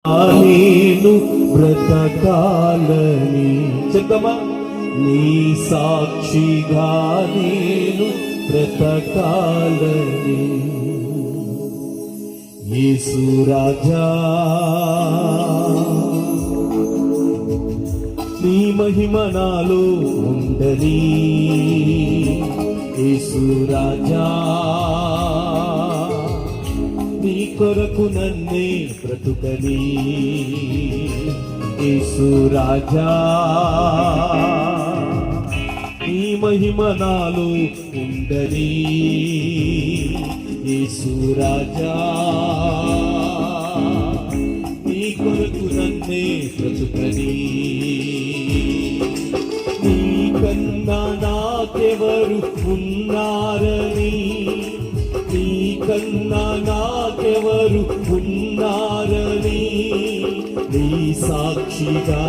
నేను బ్రతకాలని చెప్తామా, నీ సాక్షిగా నేను బ్రతకాలని. యేసు రాజా నీ మహిమ నాలో ఉండని. యేసు రాజా నీ కొరకు నన్నే బ్రతుకని. యేసు రాజా నీ మహిమ నాలో ఉండని. యేసు రాజా నీ కొరకు నన్నే బ్రతుకని. నీ కన్నా నాకెవరు ఉన్నారని, నీ కన్నా నాకెవరు ఉన్నారని, నీ సాక్షిగా